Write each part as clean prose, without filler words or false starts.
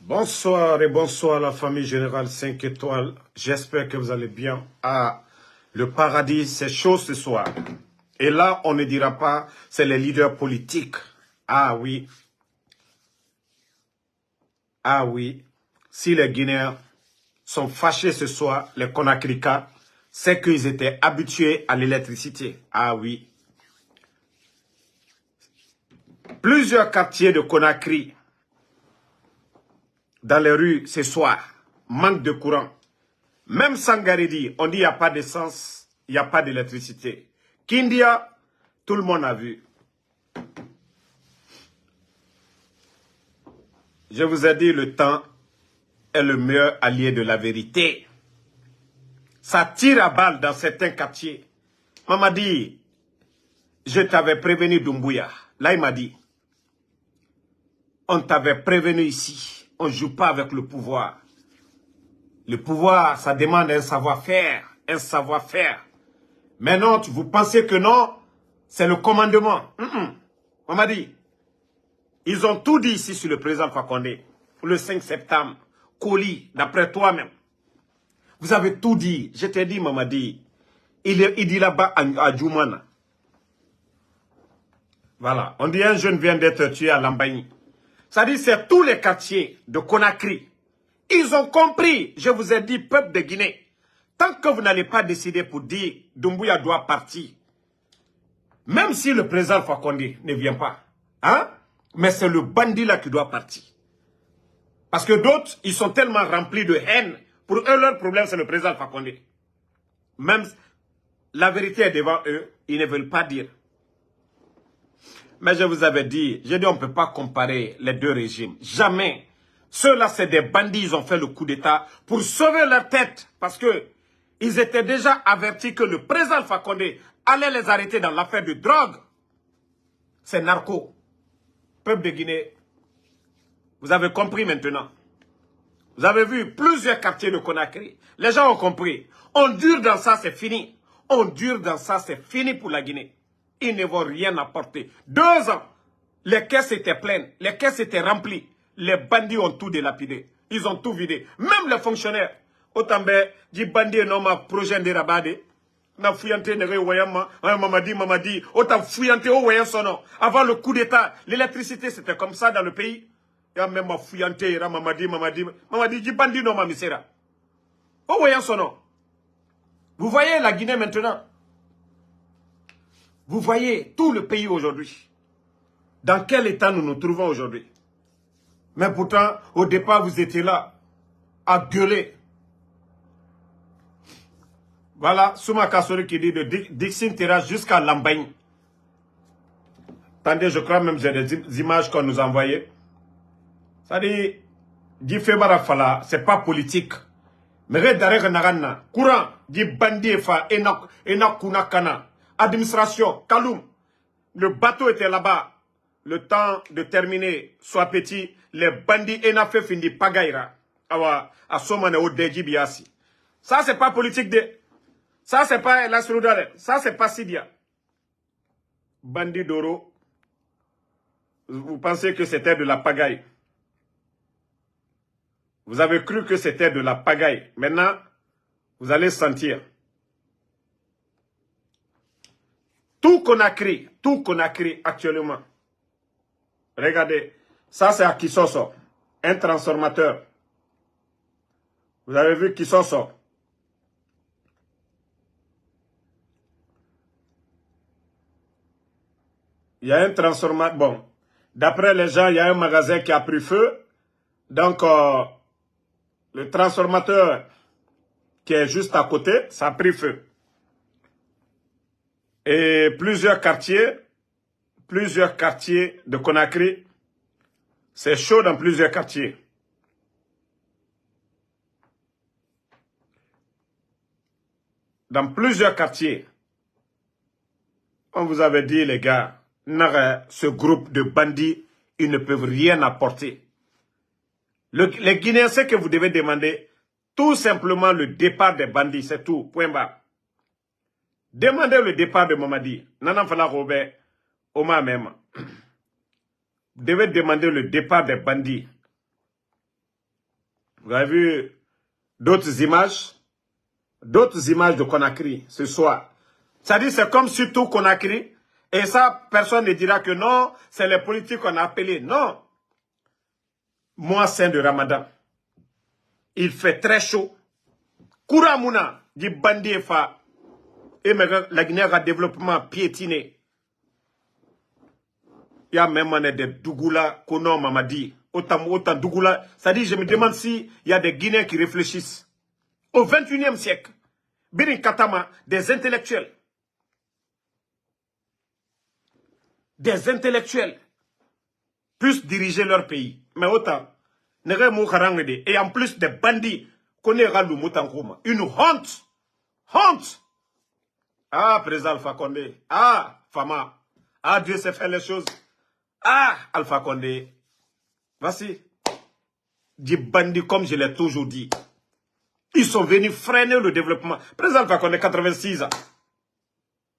Bonsoir et bonsoir à la famille Générale 5 étoiles. J'espère que vous allez bien. Ah, le paradis, c'est chaud ce soir. Et là, on ne dira pas, c'est les leaders politiques. Ah oui. Ah oui. Si les Guinéens sont fâchés ce soir, les Conacricas, c'est qu'ils étaient habitués à l'électricité. Ah oui. Plusieurs quartiers de Conakry, dans les rues ce soir, manque de courant. Même Sangaridi, on dit il n'y a pas d'essence, il n'y a pas d'électricité. Kindia, tout le monde a vu. Je vous ai dit, le temps est le meilleur allié de la vérité. Ça tire à balles dans certains quartiers. On m'a dit, je t'avais prévenu Doumbouya. Là, il m'a dit, on t'avait prévenu ici. On ne joue pas avec le pouvoir. Le pouvoir, ça demande un savoir-faire. Un savoir-faire. Mais non, vous pensez que non, c'est le commandement. On m'a dit, ils ont tout dit ici sur le président Fakonde. Le 5 septembre, Koli, d'après toi-même. Vous avez tout dit. Je t'ai dit, Mamadi, il dit là-bas à Djoumana. Voilà. On dit un jeune vient d'être tué à Lambagne. Ça dit, c'est tous les quartiers de Conakry. Ils ont compris. Je vous ai dit, peuple de Guinée, tant que vous n'allez pas décider pour dire Doumbouya doit partir, même si le président Fakonde ne vient pas, hein, mais c'est le bandit là qui doit partir. Parce que d'autres, ils sont tellement remplis de haine. Pour eux, leur problème, c'est le président Fakonde. Même la vérité est devant eux, ils ne veulent pas dire. Mais je vous avais dit, j'ai dit on ne peut pas comparer les deux régimes. Jamais. Ceux-là, c'est des bandits, ils ont fait le coup d'État pour sauver leur tête. Parce que ils étaient déjà avertis que le président Fakonde allait les arrêter dans l'affaire de drogue. C'est narco. Peuple de Guinée, vous avez compris maintenant. Vous avez vu plusieurs quartiers de Conakry. Les gens ont compris. On dure dans ça, c'est fini. On dure dans ça, c'est fini pour la Guinée. Ils ne vont rien apporter. 2 ans, les caisses étaient pleines, les caisses étaient remplies. Les bandits ont tout délapidé. Ils ont tout vidé. Même les fonctionnaires. Autant dit bandit non ma projet de rabade. Na fouillante ne wayama, mamadi, autant fouillante au wayan sono. Avant le coup d'état, l'électricité c'était comme ça dans le pays. Il y a même ma fouillante, mamadi, dit bandit non ma misera. Au wayan sono. Vous voyez la Guinée maintenant. Vous voyez tout le pays aujourd'hui. Dans quel état nous nous trouvons aujourd'hui. Mais pourtant, au départ, vous étiez là, à gueuler. Voilà, Souma Kassori qui dit de Dixin Terrasse jusqu'à Lambagne. Attendez, je crois même que j'ai des images qu'on nous a envoyées. Ça dit, dit Febara Fala, c'est pas politique. Mais regarde, Narana, courant, dit Bandi Fa, Ena Kunakana, administration, Kaloum. Le bateau était là-bas. Le temps de terminer, soit petit, les bandits Ena fait fini Pagaira. À Somane au Deji Biasi. Ça, c'est pas politique de. Ça, c'est pas la Sroudare. Ça, c'est pas Sidia. Bandit d'Oro. Vous pensez que c'était de la pagaille. Vous avez cru que c'était de la pagaille. Maintenant, vous allez sentir. Tout Conakry actuellement. Regardez, ça c'est à Kisoso, un transformateur. Vous avez vu Kisoso. Il y a un transformateur. Bon, d'après les gens, il y a un magasin qui a pris feu. Donc, le transformateur qui est juste à côté, ça a pris feu. Et plusieurs quartiers de Conakry, c'est chaud dans plusieurs quartiers. Dans plusieurs quartiers, on vous avait dit, les gars, ce groupe de bandits, ils ne peuvent rien apporter. Les Guinéens, ce que vous devez demander, tout simplement le départ des bandits, c'est tout, point barre. Demandez le départ de Mamadi. Nanan Fala Robert, Oma même. Vous devez demander le départ des bandits. Vous avez vu d'autres images de Conakry ce soir. C'est-à-dire, c'est comme si tout Conakry, et ça, personne ne dira que non, c'est les politiques qu'on a appelés. Non. Mois saint de Ramadan, il fait très chaud. Kouramuna, dit bandit fa, et la Guinée a développement piétiné. Il y a même des Dougoula, Kono Mamadi, autant Dougoula. C'est-à-dire, je me demande s'il y a des Guinéens qui réfléchissent. Au 21e siècle, Birin Katama, des intellectuels puissent diriger leur pays. Mais autant, et en plus des bandits, une honte. Honte. Ah, président Alpha Condé. Ah, Fama. Ah, Dieu sait faire les choses. Ah, Alpha Condé. Voici. Des bandits, comme je l'ai toujours dit. Ils sont venus freiner le développement. Président Alpha Condé, 86 ans.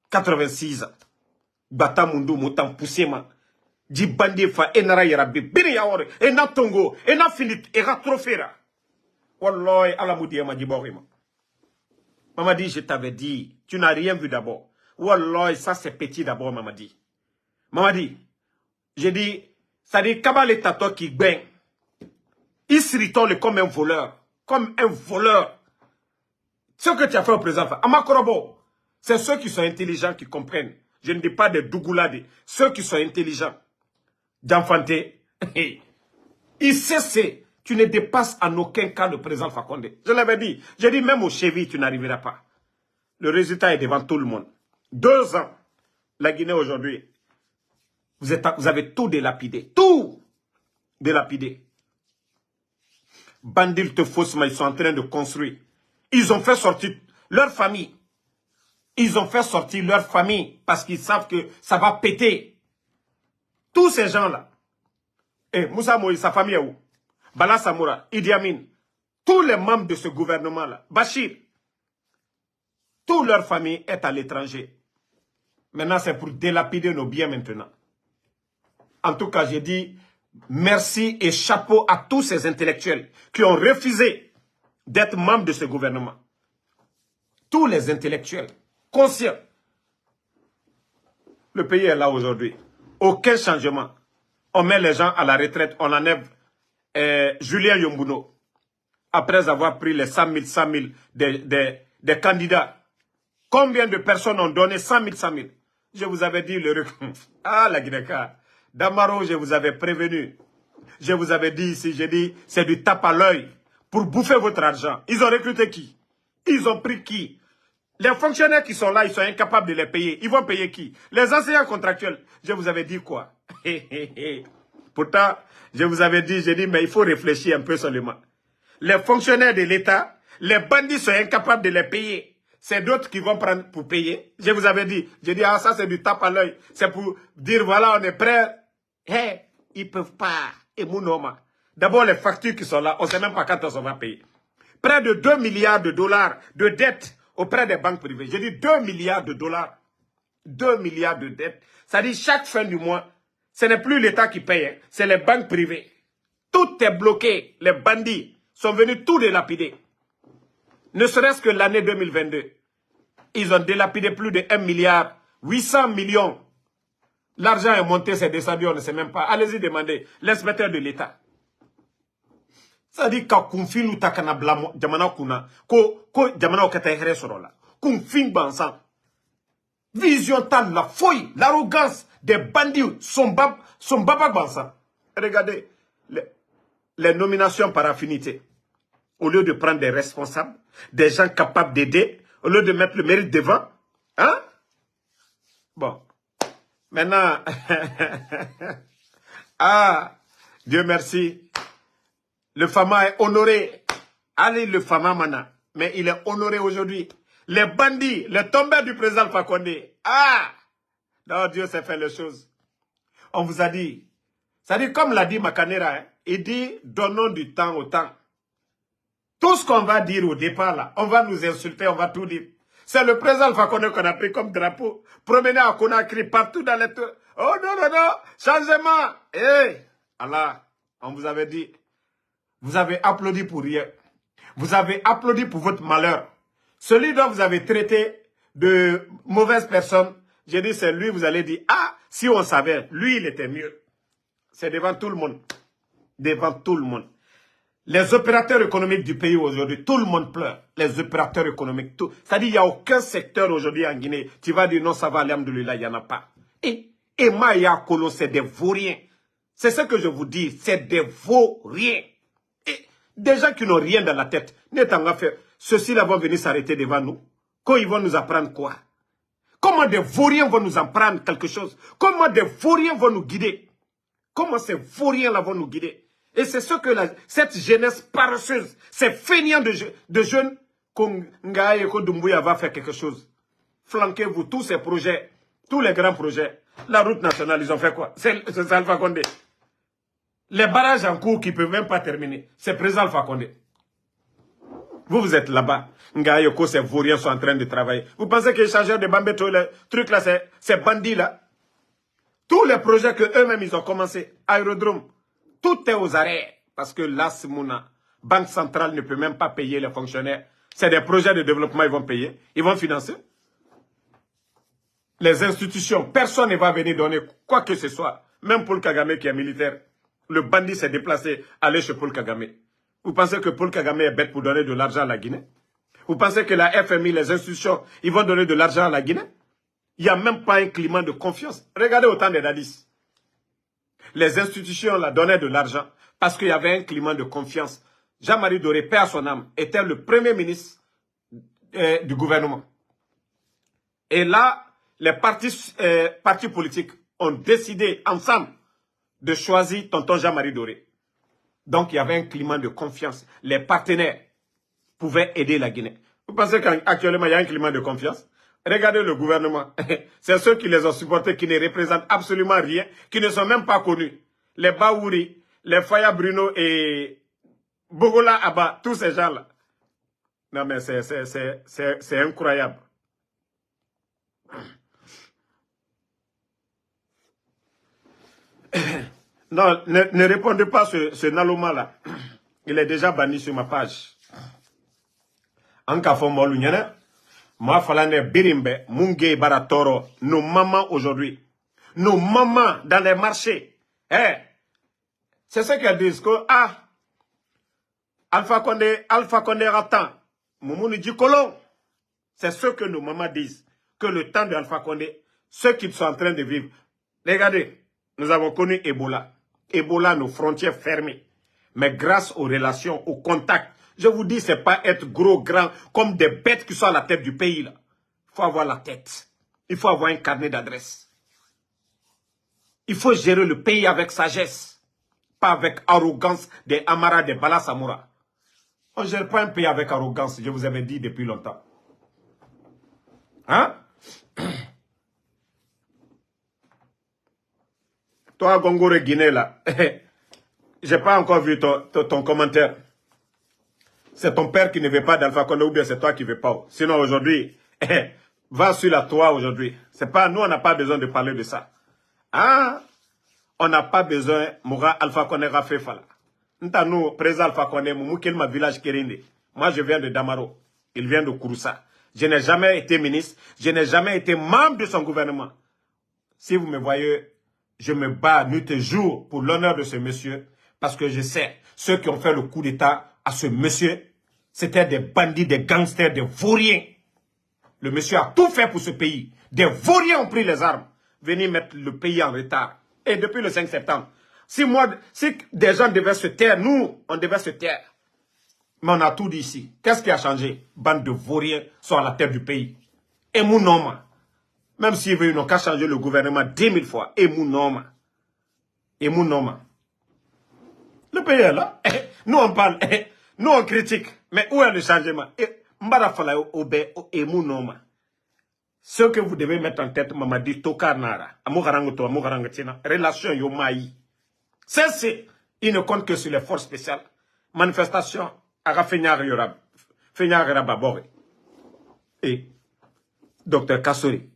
86 ans. Bata Mundu, Moutan Poussema. Di bandit fa enara yarabi. Bini yaore. Ena tongo. Ena finit. Ena trofera. Wallahi, ala moudie ma di borima. Maman dit, je t'avais dit, tu n'as rien vu d'abord. Wallah, ça c'est petit d'abord, maman dit. Maman dit, j'ai dit, ça dit, Kabale Tato qui baigne. Il se ritourne comme un voleur. Comme un voleur. Ce que tu as fait au président, Amakorobo, c'est ceux qui sont intelligents qui comprennent. Je ne dis pas des dougoulades. Ceux qui sont intelligents. D'enfanter. Il sait. Tu ne dépasses en aucun cas le président Fakonde. Je l'avais dit. J'ai dit, même au Chevy, tu n'arriveras pas. Le résultat est devant tout le monde. 2 ans. La Guinée aujourd'hui, vous avez tout délapidé. Tout délapidé. Bandits te faussement, ils sont en train de construire. Ils ont fait sortir leur famille. Ils ont fait sortir leur famille parce qu'ils savent que ça va péter. Tous ces gens-là. Et Moussa Moïse, sa famille est où? Bala Samoura, Idi Amin, tous les membres de ce gouvernement-là, Bachir, toute leur famille est à l'étranger. Maintenant, c'est pour délapider nos biens maintenant. En tout cas, j'ai dit merci et chapeau à tous ces intellectuels qui ont refusé d'être membres de ce gouvernement. Tous les intellectuels, conscients. Le pays est là aujourd'hui. Aucun changement. On met les gens à la retraite, on enlève Julien Yombouno, après avoir pris les 100 000 des candidats. Combien de personnes ont donné 100 000? Je vous avais dit le recul. Ah, la Guinée-Ka. Damaro, je vous avais prévenu. Je vous avais dit ici, j'ai dit, c'est du tape à l'œil pour bouffer votre argent. Ils ont recruté qui? Ils ont pris qui? Les fonctionnaires qui sont là, ils sont incapables de les payer. Ils vont payer qui? Les enseignants contractuels. Je vous avais dit quoi? Pourtant, je vous avais dit, j'ai dit, mais il faut réfléchir un peu seulement. Les fonctionnaires de l'État, les bandits sont incapables de les payer. C'est d'autres qui vont prendre pour payer. Je vous avais dit, j'ai dit, ah, ça c'est du tape à l'œil. C'est pour dire, voilà, on est prêt. Hey, ils ne peuvent pas. Et Mounoma. D'abord, les factures qui sont là, on ne sait même pas quand on va payer. Près de 2 milliards de dollars de dettes auprès des banques privées. J'ai dit 2 milliards de dollars. 2 milliards de dettes. Ça dit, chaque fin du mois, ce n'est plus l'État qui paye, hein, c'est les banques privées. Tout est bloqué. Les bandits sont venus tout délapider. Ne serait-ce que l'année 2022. Ils ont délapidé plus de 1 milliard 800 millions. L'argent est monté, c'est descendu, on ne sait même pas. Allez-y demander l'inspecteur de l'État. Ça dit que Kounfin ou Takana Blamo, Jamana Kuna, ko Jamana Okatere Sorola. Kounfin Bansan. Vision tal, la fouille, l'arrogance des bandits, son baba Bansan. Regardez les nominations par affinité. Au lieu de prendre des responsables, des gens capables d'aider, au lieu de mettre le mérite devant. Hein? Bon. Maintenant, ah, Dieu merci. Le Fama est honoré. Allez, le Fama Mana. Mais il est honoré aujourd'hui. Les bandits, les tombeurs du président Fakonde. Ah! Non, Dieu sait faire les choses. On vous a dit. Ça dit, comme l'a dit Makanera, hein, il dit, donnons du temps au temps. Tout ce qu'on va dire au départ, là, on va nous insulter, on va tout dire. C'est le président Fakonde qu'on a pris comme drapeau. Promener à Conakry, partout dans les... Oh non, non, non, changement. Eh, Allah, on vous avait dit. Vous avez applaudi pour rien. Vous avez applaudi pour votre malheur. Celui dont vous avez traité de mauvaise personne, j'ai dit c'est lui, vous allez dire, ah, si on savait, lui il était mieux. C'est devant tout le monde. Devant tout le monde. Les opérateurs économiques du pays aujourd'hui, tout le monde pleure. Les opérateurs économiques, tout. C'est-à-dire, il n'y a aucun secteur aujourd'hui en Guinée. Tu vas dire non, ça va, alhamdoulilah, il n'y en a pas. Et Maya Kolo, c'est des vauriens. C'est ce que je vous dis, c'est des vauriens. Et des gens qui n'ont rien dans la tête. Ceux-ci là vont venir s'arrêter devant nous. Quand ils vont nous apprendre quoi? Comment des vauriens vont nous apprendre quelque chose? Comment des vauriens vont nous guider? Comment ces vauriens là vont nous guider? Et c'est ce que cette jeunesse paresseuse, ces feignants de jeunes, Ngaye Doumbouya va faire quelque chose. Flanquez-vous tous ces projets, tous les grands projets. La route nationale, ils ont fait quoi? C'est Alpha Condé. Les barrages en cours qui ne peuvent même pas terminer, c'est président Alpha Condé. Vous êtes là-bas. Ngaye ces vauriens sont en train de travailler. Vous pensez que les chargeurs de Bambeto, les trucs là, ces bandits là, tous les projets que eux-mêmes ils ont commencé, aérodrome, tout est aux arrêts. Parce que là, Simouna, Banque centrale ne peut même pas payer les fonctionnaires. C'est des projets de développement, ils vont payer. Ils vont financer. Les institutions, personne ne va venir donner quoi que ce soit. Même Paul Kagame qui est militaire. Le bandit s'est déplacé, aller chez Paul Kagame. Vous pensez que Paul Kagame est bête pour donner de l'argent à la Guinée? Vous pensez que la FMI, les institutions, ils vont donner de l'argent à la Guinée? Il n'y a même pas un climat de confiance. Regardez autant de Dadis. Les institutions là donnaient de l'argent parce qu'il y avait un climat de confiance. Jean-Marie Doré, paix à son âme, était le premier ministre du gouvernement. Et là, les partis politiques ont décidé ensemble de choisir tonton Jean-Marie Doré. Donc, il y avait un climat de confiance. Les partenaires pouvaient aider la Guinée. Vous pensez qu'actuellement, il y a un climat de confiance? Regardez le gouvernement. C'est ceux qui les ont supportés, qui ne représentent absolument rien, qui ne sont même pas connus. Les Baouri, les Faya Bruno et Bogola Abba, tous ces gens-là. Non mais c'est incroyable. Non, ne répondez pas ce Naloma-là. Il est déjà banni sur ma page. En Kafo Molunyana. Moi, Falane Birimbe, Munge Baratoro, nos mamans aujourd'hui, nos mamans dans les marchés, c'est ce qu'elles disent que, Alpha Condé attend, Moumouni dit colon. C'est ce que nos mamans disent, que le temps de Alpha Condé, ce qu'ils sont en train de vivre. Regardez, nous avons connu Ebola. Ebola, nos frontières fermées. Mais grâce aux relations, aux contacts, je vous dis, c'est pas être gros, grand, comme des bêtes qui sont à la tête du pays, là. Il faut avoir la tête. Il faut avoir un carnet d'adresse. Il faut gérer le pays avec sagesse. Pas avec arrogance des Amara, des Bala Samoura. On ne gère pas un pays avec arrogance, je vous avais dit depuis longtemps. Hein? Toi, Gongore Guinée, là, j'ai pas encore vu ton commentaire. C'est ton père qui ne veut pas d'Alpha Condé ou bien c'est toi qui ne veux pas. Sinon aujourd'hui, va sur la toit aujourd'hui. C'est pas, nous on n'a pas besoin de parler de ça. Hein? On n'a pas besoin, Moura Alpha Condé Rafé Fala. Nous, président Alpha Condé, Moukelma village Kérinde. Moi je viens de Damaro. Il vient de Kouroussa. Je n'ai jamais été ministre. Je n'ai jamais été membre de son gouvernement. Si vous me voyez, je me bats nuit et jour pour l'honneur de ce monsieur. Parce que je sais, ceux qui ont fait le coup d'État à ce monsieur, c'était des bandits, des gangsters, des vauriens. Le monsieur a tout fait pour ce pays. Des vauriens ont pris les armes. Venir mettre le pays en retard. Et depuis le 5 septembre, si des gens devaient se taire, nous, on devait se taire. Mais on a tout dit ici. Qu'est-ce qui a changé? Bande de vauriens sont à la tête du pays. Et mon nom, même s'ils veulent, ils n'ont qu'à changer le gouvernement 10 000 fois. Et mon nom. Et mon nom. Le pays est là. Nous, on parle. Nous, on critique. Mais où est le changement? Ce que vous devez mettre en tête, Mamadi Tokarnara, relation Yomaï. C'est, il ne compte que sur les forces spéciales. Manifestation, Arafenyar Yorab, Fenyar Rababore. Et Dr Kassori.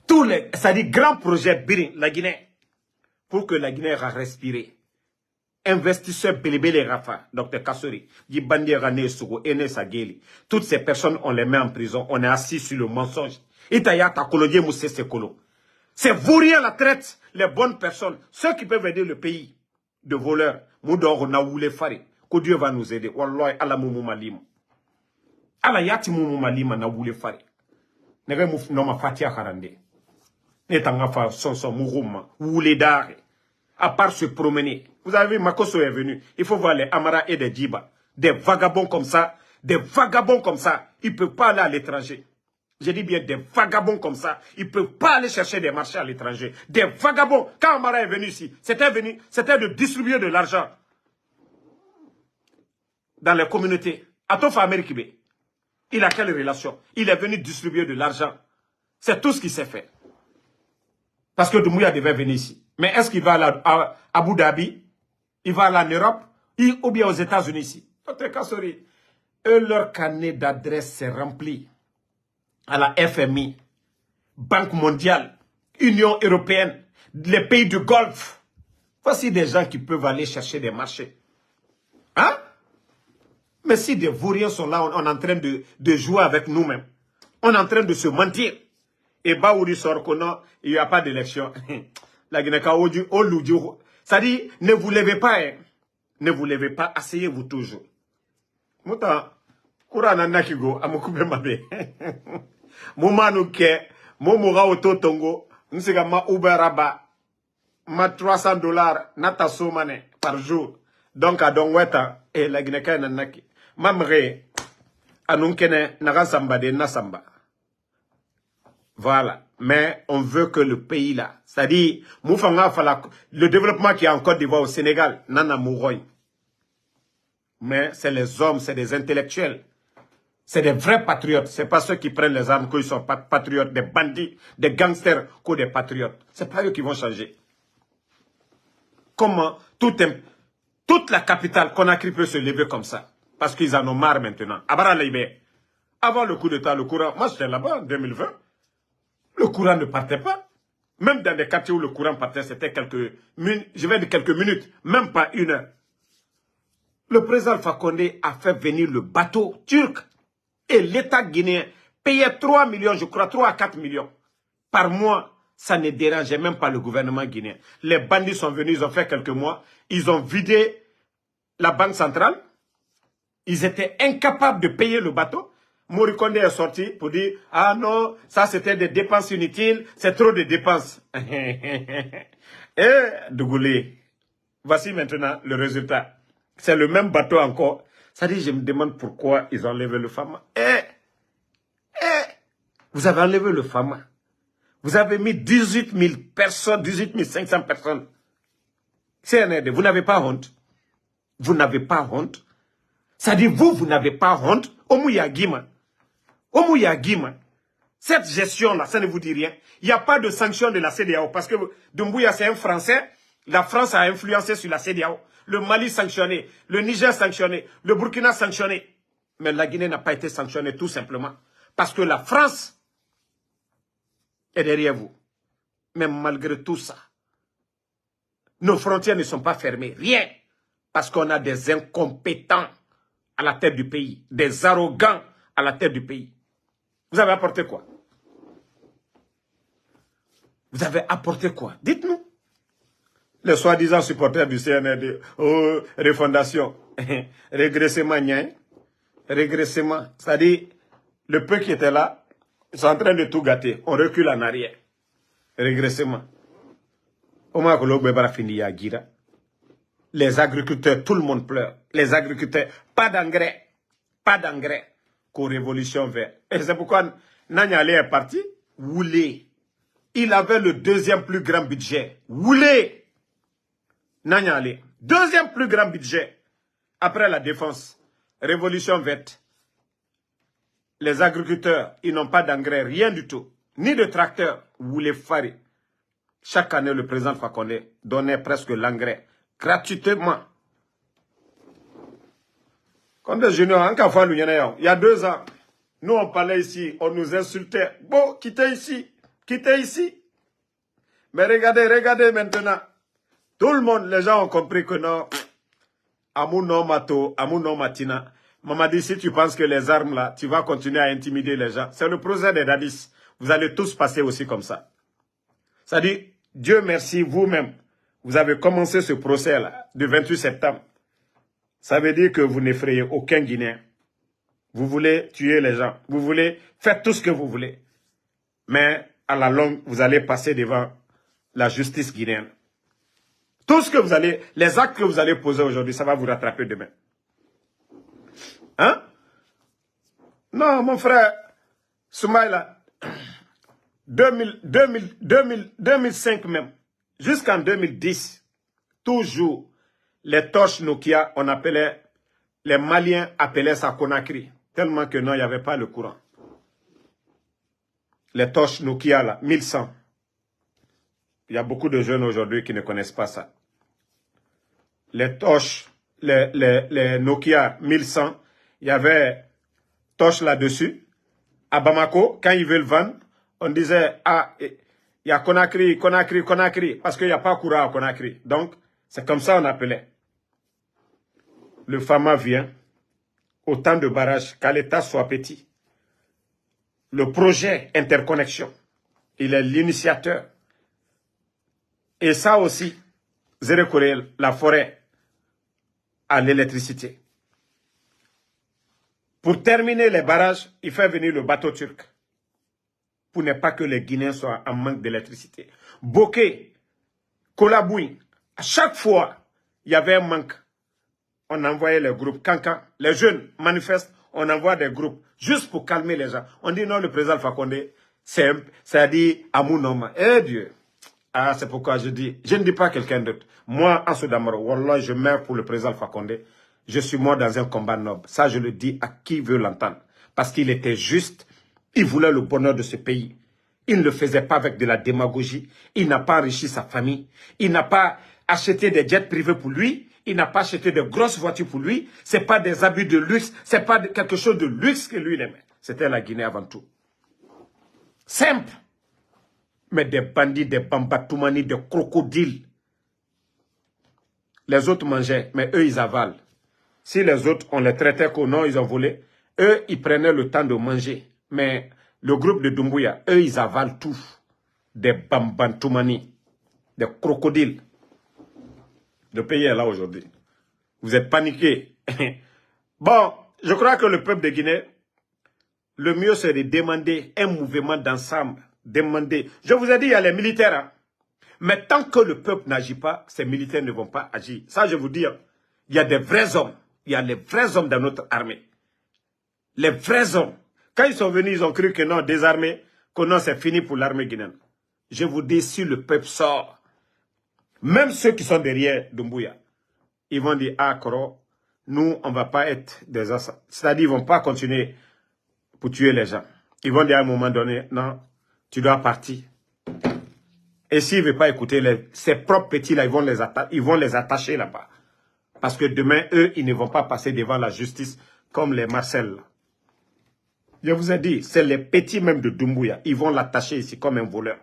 Tous les, c'est-à-dire grands projets Birin, la Guinée, pour que la Guinée a respiré. investisseurs Belebele Rafa, Dr Kassori, Djibandi Rane Sogo, Ene Sageli. Toutes ces personnes, on les met en prison. On est assis sur le mensonge. Itayata Kolodie Moussé Sekolo. C'est vous rien la traite, les bonnes personnes, ceux qui peuvent aider le pays de voleurs. Moudor Naoule Fari. Que Dieu va nous aider. Wallah, Allah Moumou Malim. Allah Yati Moumou Malim Naoule Fari. Nege Mouf Noma Fatia Harande. Netanga Fa Sonson Mourouma. Oule Dare. À part se promener. Vous avez vu, Makoso est venu. Il faut voir les Amara et des Djiba. Des vagabonds comme ça. Des vagabonds comme ça. Ils ne peuvent pas aller à l'étranger. Je dis bien des vagabonds comme ça. Ils ne peuvent pas aller chercher des marchés à l'étranger. Des vagabonds. Quand Amara est venu ici, c'était de distribuer de l'argent dans les communautés. Atofa Amerikibé. Il a quelle relation? Il est venu distribuer de l'argent. C'est tout ce qu'il s'est fait. Parce que Doumbouya devait venir ici. Mais est-ce qu'il va à Abu Dhabi? Il va aller en Europe? Ou bien aux États-Unis ici? Dr Kassori, eux, leur carnet d'adresse s'est rempli. À la FMI, Banque mondiale, Union européenne, les pays du Golfe. Voici des gens qui peuvent aller chercher des marchés. Hein? Mais si des vauriens sont là, on est en train de jouer avec nous-mêmes. On est en train de se mentir. Et Baouri sort qu'on il n'y a pas d'élection. La Guinée-Ka ça dit, ne vous levez pas, hein. Ne vous levez pas, asseyez-vous toujours. Mouta, Kourana Nakigo, Amokube Mabe. Moumanu ke, Momoura Oto Tongo, Nsiga ma Uberaba, ma $300, Nata Somane, par jour. Donc, à Dongweta, et la Guinée-Ka Nanaki. Mamre, Anunkene, Nagasamba de Nasamba. Voilà. Mais on veut que le pays là, c'est-à-dire, le développement qui est en Côte d'Ivoire, au Sénégal, Nana Mouroy. Mais c'est les hommes, c'est des intellectuels. C'est des vrais patriotes. Ce n'est pas ceux qui prennent les armes qu'ils sont patriotes, des bandits, des gangsters, que des patriotes. Ce n'est pas eux qui vont changer. Comment toute la capitale Conakry peut se lever comme ça? Parce qu'ils en ont marre maintenant. Abara Leibé. Avant le coup d'État, le courant, moi j'étais là-bas en 2020. Le courant ne partait pas. Même dans des quartiers où le courant partait, c'était quelques minutes, je vais dire quelques minutes, même pas une heure. Le président Alpha Condé a fait venir le bateau turc. Et l'État guinéen payait 3 millions, je crois, 3 à 4 millions par mois. Ça ne dérangeait même pas le gouvernement guinéen. Les bandits sont venus, ils ont fait quelques mois. Ils ont vidé la banque centrale. Ils étaient incapables de payer le bateau. Mori Condé est sorti pour dire « Ah non, ça c'était des dépenses inutiles, c'est trop de dépenses. » Et Dougoulé, voici maintenant le résultat. C'est le même bateau encore. Ça dit, je me demande pourquoi ils ont enlevé le Fama. Vous avez enlevé le Fama. Vous avez mis 18 000 personnes, 18 500 personnes. CNRD, vous n'avez pas honte. Vous n'avez pas honte. Ça dit, vous n'avez pas honte. Omouyagima. Omouyagima. Cette gestion-là, ça ne vous dit rien. Il n'y a pas de sanction de la CEDEAO. Parce que Doumbouya, c'est un Français. La France a influencé sur la CEDEAO. Le Mali sanctionné. Le Niger sanctionné. Le Burkina sanctionné. Mais la Guinée n'a pas été sanctionnée tout simplement. Parce que la France est derrière vous. Mais malgré tout ça, nos frontières ne sont pas fermées. Rien. Parce qu'on a des incompétents à la tête du pays. Des arrogants à la tête du pays. Vous avez apporté quoi? Vous avez apporté quoi? Dites-nous. Les soi-disant supporters du CNRD, oh, refondation, régressement, régressement. C'est-à-dire, le peu qui était là, ils sont en train de tout gâter. On recule en arrière. Régressement. Les agriculteurs, tout le monde pleure. Les agriculteurs, pas d'engrais. Pas d'engrais. Co-révolution verte. Et c'est pourquoi Nanyale est parti. Woulé. Il avait le deuxième plus grand budget. Woulé. Nanyale. Deuxième plus grand budget. Après la défense. Révolution verte. Les agriculteurs, ils n'ont pas d'engrais, rien du tout. Ni de tracteurs. Woulé Fari. Chaque année, le président Fakonde donnait presque l'engrais. Gratuitement. Condé Junior, il y a 2 ans, nous on parlait ici, on nous insultait. Bon, quittez ici, quittez ici. Mais regardez, regardez maintenant. Tout le monde, les gens ont compris que non, Amouno Mato, Amouno Matina. Mamadi, si tu penses que les armes là, tu vas continuer à intimider les gens. C'est le procès des Dadis. Vous allez tous passer aussi comme ça. Ça dit, Dieu merci, vous-même, vous avez commencé ce procès là, du 28 septembre. Ça veut dire que vous n'effrayez aucun Guinéen. Vous voulez tuer les gens. Vous voulez faire tout ce que vous voulez. Mais à la longue, vous allez passer devant la justice guinéenne. Tout ce que vous allez, les actes que vous allez poser aujourd'hui, ça va vous rattraper demain. Hein? Non, mon frère, Soumaïla, 2005 même, jusqu'en 2010, toujours, les torches Nokia, on appelait, les Maliens appelaient ça Conakry, tellement que non, il n'y avait pas le courant. Les torches Nokia, là, 1100. Il y a beaucoup de jeunes aujourd'hui qui ne connaissent pas ça. Les torches, les Nokia 1100, il y avait torches là-dessus. À Bamako, quand ils veulent vendre, on disait, ah, il y a Conakry, Conakry, Conakry, parce qu'il n'y a pas courant à Conakry. Donc, c'est comme ça on appelait. Le Fama vient, autant de barrages, qu'à l'État soit petit. Le projet interconnexion, il est l'initiateur. Et ça aussi, Zéré Kourel, la forêt, à l'électricité. Pour terminer les barrages, il fait venir le bateau turc. Pour ne pas que les Guinéens soient en manque d'électricité. Boké, Kolaboui, à chaque fois, il y avait un manque. On envoyait les groupes. Quand les jeunes manifestent, on envoie des groupes juste pour calmer les gens. On dit non, le président Alpha Condé, ça dit Amounoma. Eh Dieu! Ah, c'est pourquoi je dis, je ne dis pas quelqu'un d'autre. Moi, Ansou Damaro, Wallah, je meurs pour le président Alpha Condé. Je suis mort dans un combat noble. Ça, je le dis à qui veut l'entendre. Parce qu'il était juste. Il voulait le bonheur de ce pays. Il ne le faisait pas avec de la démagogie. Il n'a pas enrichi sa famille. Il n'a pas acheté des jets privés pour lui. Il n'a pas acheté de grosses voitures pour lui. Ce n'est pas des habits de luxe. Ce n'est pas quelque chose de luxe que lui aimait. C'était la Guinée avant tout. Simple. Mais des bandits, des bambatoumani, des crocodiles. Les autres mangeaient, mais eux, ils avalent. Si les autres, on les traitait qu'au non, ils ont volé, eux, ils prenaient le temps de manger. Mais le groupe de Doumbouya, eux, ils avalent tout. Des bambatoumani, des crocodiles. Le pays est là aujourd'hui. Vous êtes paniqués. Bon, je crois que le peuple de Guinée, le mieux c'est de demander un mouvement d'ensemble. Demander. Je vous ai dit, il y a les militaires. Hein. Mais tant que le peuple n'agit pas, ces militaires ne vont pas agir. Ça, je vous dis, il y a des vrais hommes. Il y a les vrais hommes dans notre armée. Les vrais hommes. Quand ils sont venus, ils ont cru que non, désarmés, que non, c'est fini pour l'armée guinéenne. Je vous dis, si le peuple sort, même ceux qui sont derrière Doumbouya, ils vont dire, ah, Koro, nous, on ne va pas être des assassins. C'est-à-dire, ils ne vont pas continuer pour tuer les gens. Ils vont dire à un moment donné, non, tu dois partir. Et s'ils ne veulent pas écouter, ces propres petits-là, ils vont les attacher là-bas. Parce que demain, eux, ils ne vont pas passer devant la justice comme les Marcel. Je vous ai dit, c'est les petits même de Doumbouya. Ils vont l'attacher ici comme un voleur.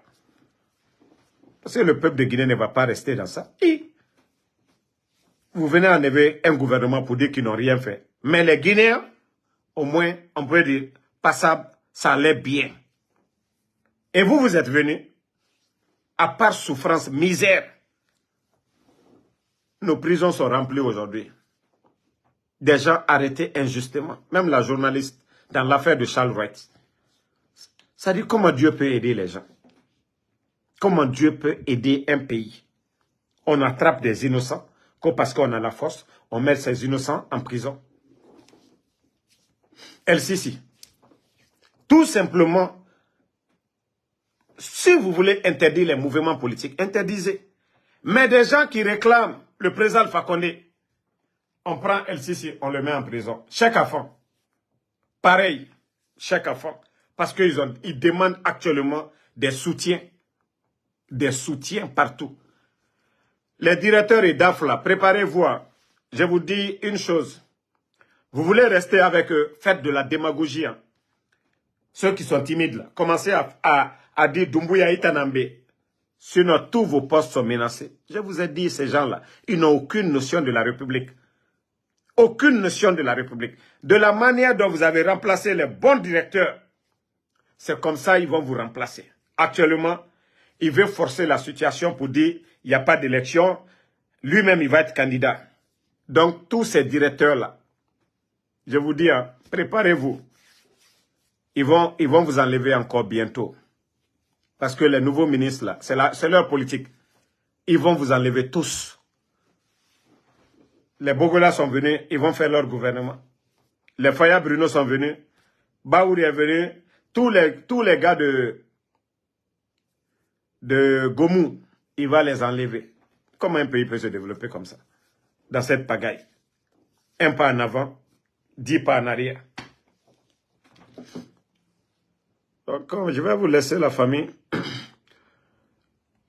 Parce que le peuple de Guinée ne va pas rester dans ça. Et vous venez enlever un gouvernement pour dire qu'ils n'ont rien fait. Mais les Guinéens, au moins, on peut dire, passable, ça allait bien. Et vous, vous êtes venus, à part souffrance, misère. Nos prisons sont remplies aujourd'hui. Des gens arrêtés injustement. Même la journaliste dans l'affaire de Charles Wright. Ça dit comment Dieu peut aider les gens. Comment Dieu peut aider un pays. On attrape des innocents, parce qu'on a la force, on met ces innocents en prison. El-Sisi. Tout simplement, si vous voulez interdire les mouvements politiques, interdisez. Mais des gens qui réclament le président Alpha Condé, on prend El-Sisi, on le met en prison. Cheikh Afan. Pareil, Cheikh Afan. Parce qu'ils demandent actuellement des soutiens. Des soutiens partout. Les directeurs et DAF là, préparez-vous. Je vous dis une chose. Vous voulez rester avec eux, faites de la démagogie. Hein. Ceux qui sont timides là, commencez à dire Doumbouya Itanambe. Sinon, tous vos postes sont menacés. Je vous ai dit, ces gens-là, ils n'ont aucune notion de la République. aucune notion de la République. De la manière dont vous avez remplacé les bons directeurs, c'est comme ça qu'ils vont vous remplacer. Actuellement, il veut forcer la situation pour dire il n'y a pas d'élection. Lui-même, il va être candidat. Donc, tous ces directeurs-là, je vous dis, hein, préparez-vous. Ils vont vous enlever encore bientôt. Parce que les nouveaux ministres, là, c'est leur politique. Ils vont vous enlever tous. Les Bogolas sont venus, ils vont faire leur gouvernement. Les Faya Bruno sont venus. Baouri est venu. Tous les gars de Gomou, il va les enlever. Comment un pays peut se développer comme ça? Dans cette pagaille. Un pas en avant, 10 pas en arrière. Donc, je vais vous laisser la famille.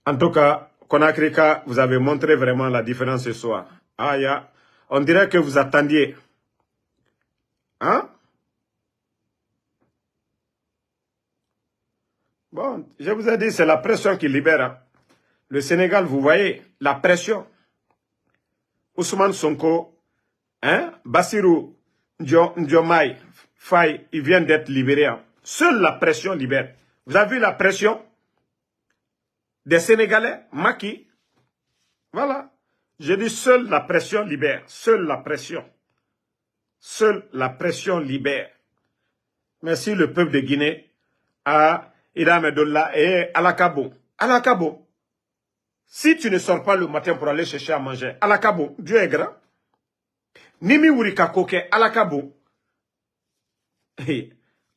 En tout cas, Konakrika, vous avez montré vraiment la différence ce soir. Ah, on dirait que vous attendiez. Hein? Bon, je vous ai dit, c'est la pression qui libère. Hein. Le Sénégal, vous voyez, la pression. Ousmane Sonko, hein? Bassirou Ndiomaye Faye, ils viennent d'être libérés. Hein. Seule la pression libère. Vous avez vu la pression des Sénégalais? Maki. Voilà. Je dis seule la pression libère. Seule la pression. Seule la pression libère. Merci le peuple de Guinée à Idam Edolla et Alakabo. Alakabo. Si tu ne sors pas le matin pour aller chercher à manger, Alakabo, Dieu est grand. Nimi Wurika Koke, Alakabo.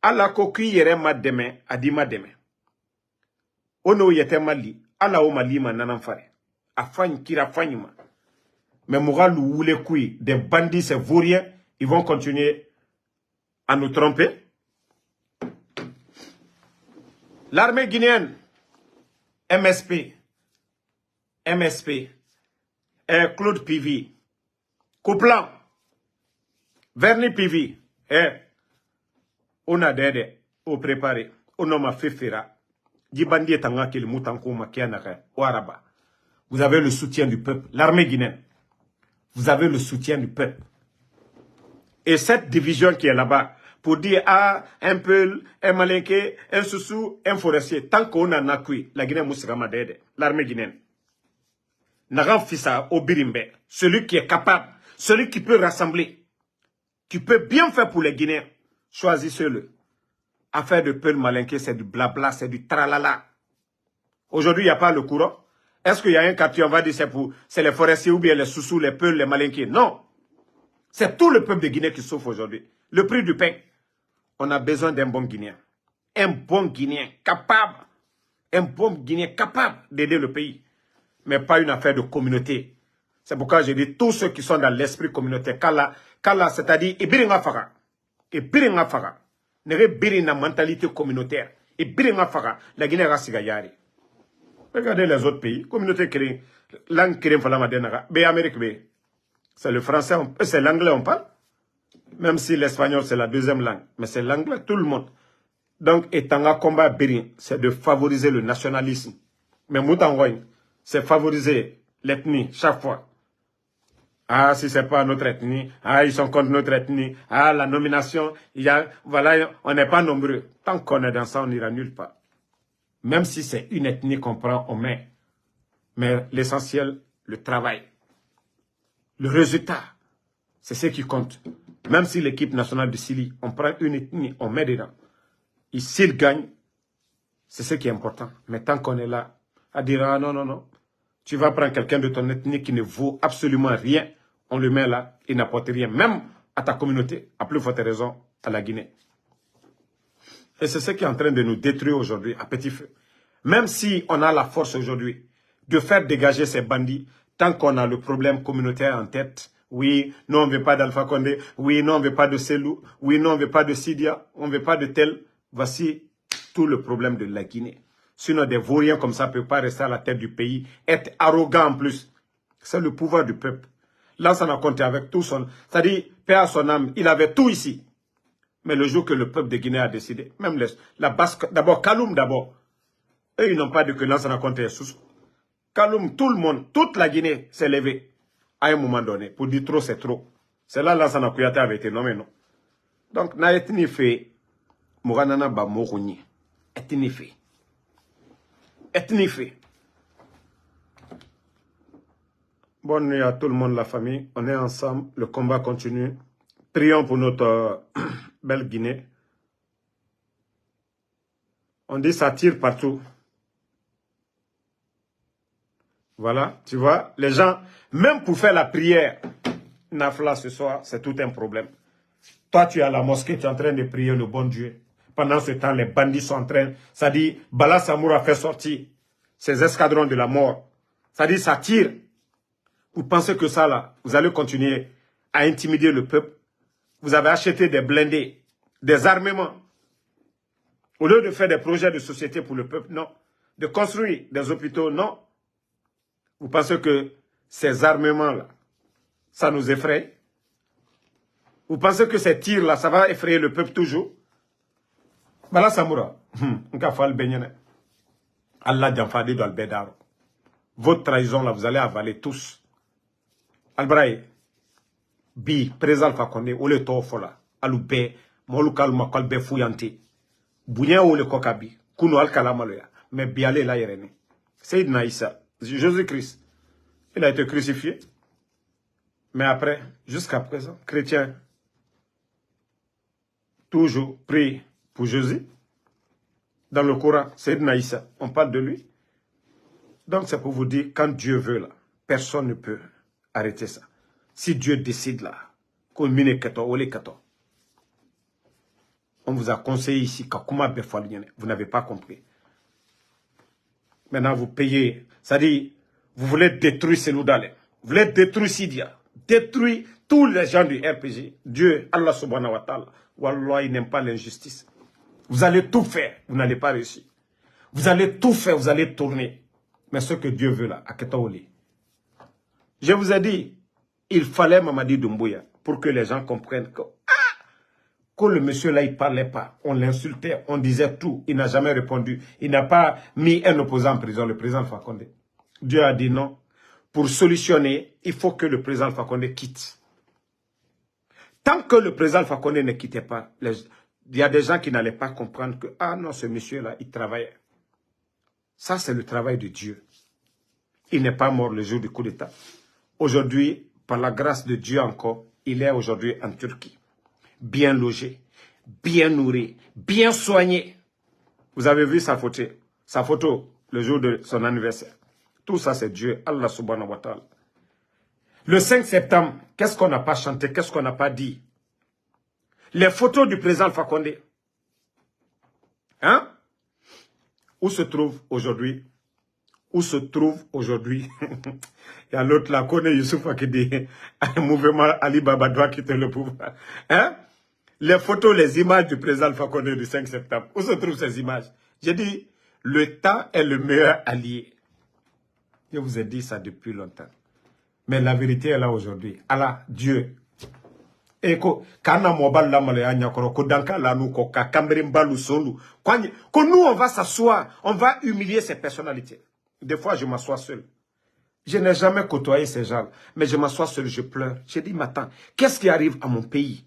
Alakoki yere ma deme, adima deme. Ono yete mali, ala o mali ma nananfare. Afany kira fanyma. Mais Mouralou ou les couilles des bandits, ces vauriens, ils vont continuer à nous tromper. L'armée guinéenne, MSP, Claude Pivi, Couplan, Verni Pivi, on a d'aide au préparé, on a ma fefera, Djibandi tanga qu'il moutankou makianaka, Ouaraba. Vous avez le soutien du peuple, l'armée guinéenne. Vous avez le soutien du peuple. Et cette division qui est là-bas, pour dire, ah, un Peul, un Malinké, un Soussou, un Forestier, tant qu'on en a cuit, la Guinée Moussirama Dede, l'armée guinéenne. Naran Fissa Obirimbe, celui qui est capable, celui qui peut rassembler, qui peut bien faire pour les Guinéens, choisissez-le. Affaire de Peul Malinké, c'est du blabla, c'est du tralala. Aujourd'hui, il n'y a pas le courant. Est-ce qu'il y a un quartier, on va dire, c'est les forestiers ou bien les Soussous, les Peuls, les Malinqués? Non. C'est tout le peuple de Guinée qui souffre aujourd'hui. Le prix du pain. On a besoin d'un bon Guinéen. Un bon Guinéen capable. Un bon Guinéen capable d'aider le pays. Mais pas une affaire de communauté. C'est pourquoi je dis tous ceux qui sont dans l'esprit communautaire. Kala, c'est-à-dire, Ibiringa Fara. Ibiringa Fara. Nere Birina mentalité communautaire. Ibiringa Fara. La Guinée Rassigayari. Regardez les autres pays. Communauté créée. Langue créée, Amérique, c'est le français, c'est l'anglais on parle. Même si l'espagnol c'est la deuxième langue. Mais c'est l'anglais, tout le monde. Donc, Etanga combat Birin, c'est de favoriser le nationalisme. Mais Moutangoy, c'est favoriser l'ethnie chaque fois. Ah, si c'est pas notre ethnie, ah, ils sont contre notre ethnie, ah, la nomination, voilà, on n'est pas nombreux. Tant qu'on est dans ça, on n'ira nulle part. Même si c'est une ethnie qu'on prend, on met. Mais l'essentiel, le travail. Le résultat, c'est ce qui compte. Même si l'équipe nationale de Sili, on prend une ethnie, on met dedans. Et s'il gagne, c'est ce qui est important. Mais tant qu'on est là, à dire, ah non, non, non, tu vas prendre quelqu'un de ton ethnie qui ne vaut absolument rien, on le met là, il n'apporte rien, même à ta communauté, à plus forte raison, à la Guinée. Et c'est ce qui est en train de nous détruire aujourd'hui, à petit feu. Même si on a la force aujourd'hui de faire dégager ces bandits, tant qu'on a le problème communautaire en tête, oui, non, on ne veut pas d'Alpha Condé, oui, non, on ne veut pas de Selou, oui, non, on ne veut pas de Sidia, on ne veut pas de tel. Voici tout le problème de la Guinée. Sinon, des vauriens comme ça ne peuvent pas rester à la tête du pays, être arrogants en plus. C'est le pouvoir du peuple. Là, ça a compté avec tout son... C'est-à-dire, paix à son âme, il avait tout ici. Mais le jour que le peuple de Guinée a décidé, même la Basque, d'abord, Kaloum d'abord, eux, ils n'ont pas dit que là, ça a compté sous. Kaloum, tout le monde, toute la Guinée s'est levée à un moment donné pour dire trop, c'est trop. C'est là Lansana Kouyaté avait été nommé, non? Donc, na etni fait, Mouranana ba Mourouni. Etni fait. Etni fait. Bonne nuit à tout le monde, la famille. On est ensemble. Le combat continue. Prions pour notre belle Guinée. On dit ça tire partout. Voilà, tu vois, les gens, même pour faire la prière, Nafla ce soir, c'est tout un problème. Toi, tu es à la mosquée, tu es en train de prier le bon Dieu. Pendant ce temps, les bandits sont en train, ça dit, Bala Samoura fait sortir ses escadrons de la mort. Ça dit, ça tire. Vous pensez que ça, là, vous allez continuer à intimider le peuple. Vous avez acheté des blindés, des armements. Au lieu de faire des projets de société pour le peuple, non. De construire des hôpitaux, non. Vous pensez que ces armements-là, ça nous effraie? Vous pensez que ces tirs-là, ça va effrayer le peuple toujours? Bala Samoura, Allah Djamfadi dans le Bédaro. Votre trahison, là, vous allez avaler tous. Albraï, Bi, Président Alpha Condé, Ole Tofola, Aloubé, Moloukal Makalbe Fouyanti, Bounia Ole Kokabi, Kouno Alkalamaloya, mais Bialé la Yerene. Seydina Issa, Jésus-Christ, il a été crucifié. Mais après, jusqu'à présent, chrétiens, toujours prient pour Jésus. Dans le Coran, Seydina Issa, on parle de lui. Donc c'est pour vous dire, quand Dieu veut là, personne ne peut arrêter ça. Si Dieu décide là, on vous a conseillé ici, vous n'avez pas compris. Maintenant vous payez, c'est-à-dire, vous voulez détruire Seloudalé, vous voulez détruire Sidia, détruire tous les gens du RPG. Dieu, Allah subhanahu wa ta'ala, Wallah, il n'aime pas l'injustice. Vous allez tout faire, vous n'allez pas réussir. Vous allez tout faire, vous allez tourner. Mais ce que Dieu veut là, à Ketaoli. Je vous ai dit, il fallait Mamadi Doumbouya pour que les gens comprennent que, quand le monsieur là, il ne parlait pas, on l'insultait, on disait tout, il n'a jamais répondu. Il n'a pas mis un opposant en prison, le président Alpha Condé. Dieu a dit non. Pour solutionner, il faut que le président Alpha Condé quitte. Tant que le président Alpha Condé ne quittait pas, il y a des gens qui n'allaient pas comprendre que, ah non, ce monsieur-là, il travaillait. Ça, c'est le travail de Dieu. Il n'est pas mort le jour du coup d'État. Aujourd'hui, par la grâce de Dieu encore, il est aujourd'hui en Turquie. Bien logé, bien nourri, bien soigné. Vous avez vu sa photo le jour de son anniversaire. Tout ça, c'est Dieu, Allah subhanahu wa ta'ala. Le 5 septembre, qu'est-ce qu'on n'a pas chanté, qu'est-ce qu'on n'a pas dit? Les photos du président Alpha Condé. Hein? Où se trouve aujourd'hui? Où se trouve aujourd'hui? Il y a l'autre là, Kone Youssoufa qui dit, un mouvement Ali Baba doit quitter le pouvoir. Hein? Les photos, les images du président Alpha Condé du 5 septembre. Où se trouvent ces images? J'ai dit, le temps est le meilleur allié. Je vous ai dit ça depuis longtemps. Mais la vérité est là aujourd'hui. Allah, Dieu. Et quand nous on va s'asseoir, on va humilier ces personnalités. Des fois, je m'assois seul. Je n'ai jamais côtoyé ces gens, mais je m'assois seul, je pleure. Je dis, mais attends, qu'est-ce qui arrive à mon pays?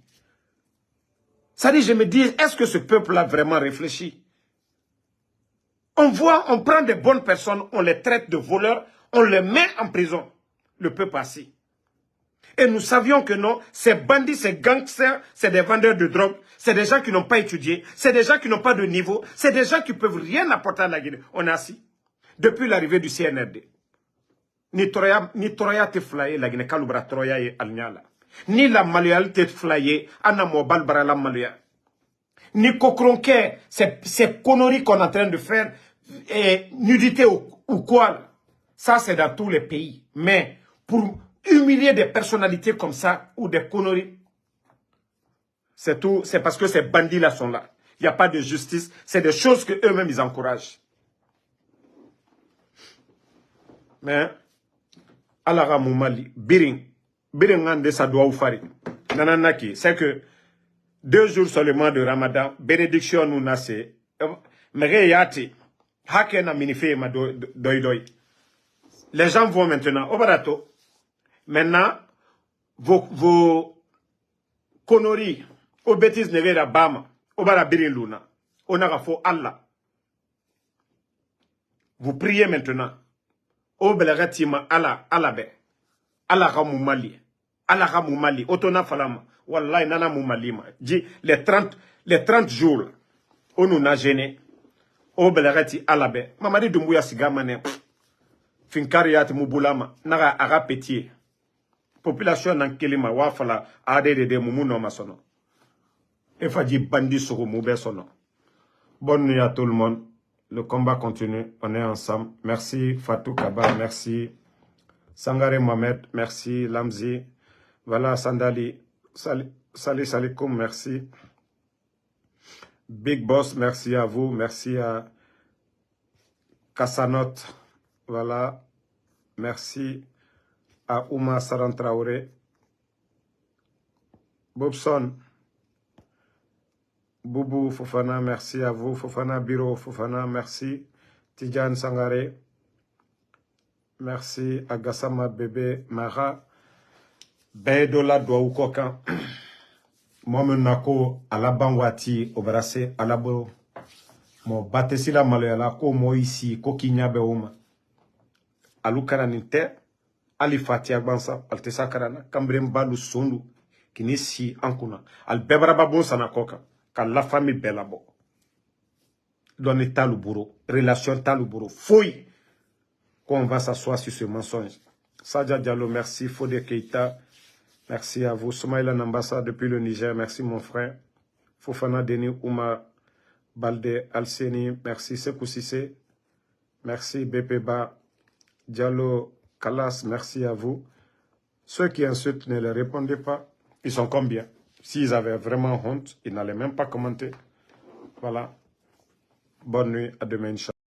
Ça dit, je me dis, est-ce que ce peuple-là vraiment réfléchit? On voit, on prend des bonnes personnes, on les traite de voleurs, on les met en prison. Le peuple assis. Et nous savions que non, ces bandits, ces gangsters, c'est des vendeurs de drogue, c'est des gens qui n'ont pas étudié, c'est des gens qui n'ont pas de niveau, c'est des gens qui ne peuvent rien apporter à la Guinée. On est assis. Depuis l'arrivée du CNRD. Ni Troya te flayé, la Guinée, Kaloubra Troya et Alniala. Ni la Malual te flayé, Anna Mobal Barala Maluya. Ni Kokronke, ces conneries qu'on est en train de faire, et nudité ou quoi. Ça, c'est dans tous les pays. Mais pour humilier des personnalités comme ça, ou des conneries, c'est tout, c'est parce que ces bandits-là sont là. Il n'y a pas de justice, c'est des choses qu'eux-mêmes ils encouragent. Mais, Alara Moumali, Biring sa doua ou fari. Nananaki, c'est que 2 jours seulement de Ramadan, bénédiction nous nasse. Mais yati, haken a minifé ma doi. Les gens vont maintenant au barato. Maintenant, vos conneries, aux bêtises nevera bama, au barabirin luna, on a faux Allah. Vous priez maintenant. Au belagatima Allah, Allah be. Allah ka moumali. Allah ka moumali. Otona falama. Wallahi nana moumalima. Dit les 30 jours, on nous a gêné. Au belagati Allah be. Mamadi Doumbouya sigamane. Finkariat mubulama. Naga aga pétier. Population nan kelima wafala adede mumu no masono. Et fadi bandi soro moube sono. Bonne nuit à tout le monde. Le combat continue. On est ensemble. Merci Fatou Kaba. Merci Sangare Mohamed. Merci Lamzi. Voilà Sandali. Salut Salikoum. Merci. Big Boss. Merci à vous. Merci à Kassanot. Voilà. Merci à Ouma Saran Traoré. Bobson. Boubou Fofana, merci à vous. Fofana Biro, Fofana, merci. Tidjane Sangare. Merci à Gassama Bébé Mara. Bedola Douaoukokan. Momen Nako, Alabangwati, Obrase, Alabo. Mo Batesila Maloyala, Ko Moïsi, Ko Kinyabe Ouma. Alukaraninte, Ali Fatia Bansa, Altesa Karana, Kambrem Balu Sondu, Kinisi Ankuna. Al Bebrababon Sanakoka. La famille Belabo. Donner Talouboro. Relation Talouboro. Fouille. Qu'on va s'asseoir sur ce mensonge. Sadja Diallo, merci. Fodé Keita, merci à vous. Soumaïla Nambassa depuis le Niger, merci mon frère. Fofana Denis Ouma Balde Alseni, merci. Sekou Sissé, merci. Bepeba Diallo Kalas, merci à vous. Ceux qui insultent, ne les répondez pas. Ils sont combien? S'ils avaient vraiment honte, ils n'allaient même pas commenter. Voilà. Bonne nuit, à demain, Inch'Allah.